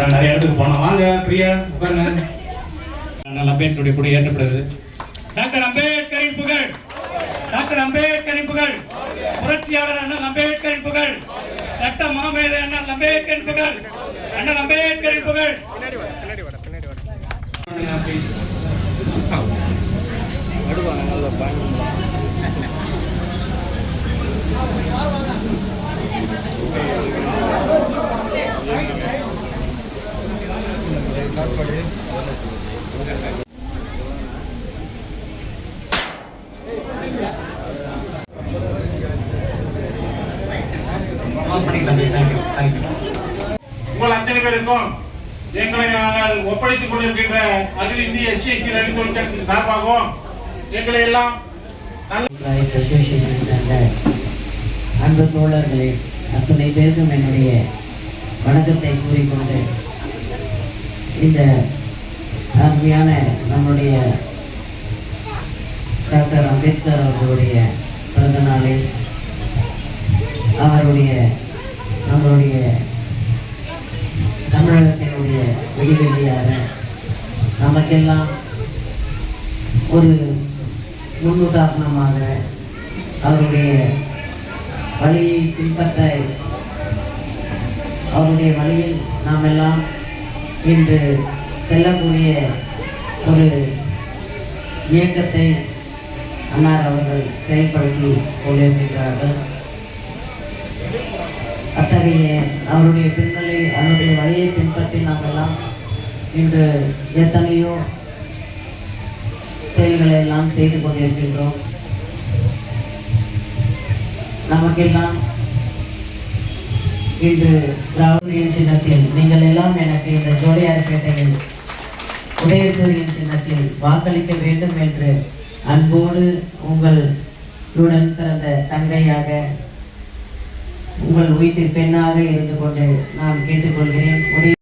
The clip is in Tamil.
நிறைய இடத்துக்கு போனோம். வாங்க பிரியா உட்காருங்க. அம்பேத்கருடைய கூட ஏற்றப்படுது. டாக்டர் அம்பேத்கரின் புகழ், டாக்டர் அம்பேத்கரின் புகழ், புரட்சியாளர் அண்ணல் அம்பேத்கரின் புகழ், சட்ட மாமேதை அண்ணல் அம்பேத்கரின் புகழ், அண்ணல் அம்பேத்கரின் புகழ். உங்கள் அத்தனை பேருக்கும் எங்களை நாங்கள் ஒப்படைத்துக் கொண்டிருக்கின்ற அகில இந்திய SC/ST ரயில் தொழிற்சங்கத்தின் சார்பாகவும் எங்களை எல்லாம் அன்பு தோழர்களே, அத்தனை பேருக்கும் என்னுடைய வணக்கத்தை கூறிக்கொண்டு இந்த அருமையான நம்முடைய டாக்டர் அம்பேத்கர் அவர்களுடைய பிறந்த நாளில் நம்மளுடைய தமிழகத்தினுடைய விடிவெளியாக நமக்கெல்லாம் ஒரு முன்னுதாரணமாக அவருடைய வழியை பின்பற்ற அவருடைய வழியில் நாம் எல்லாம் இன்று செல்லக்கூடிய ஒரு இயக்கத்தை அன்னார் அவர்கள் செயல்படுத்தி கொண்டிருக்கிறார்கள். அத்தகைய அவருடைய வழியை பின்பற்றி நாம் எல்லாம் இன்று எத்தனையோ செயல்களை எல்லாம் செய்து கொண்டிருக்கின்றோம். நமக்கெல்லாம் இன்று திராவிடியன் சின்னத்தில் நீங்கள் எல்லாம் எனக்கு இந்த ஜோடியார்பேட்டையில் உதயசூரியன் சின்னத்தில் வாக்களிக்க வேண்டும் என்று அன்போடு உங்களுடன் பிறந்த தங்கையாக உங்கள் வீட்டு பெண்ணாக இருந்து கொண்டு நான் கேட்டுக்கொள்கிறேன்.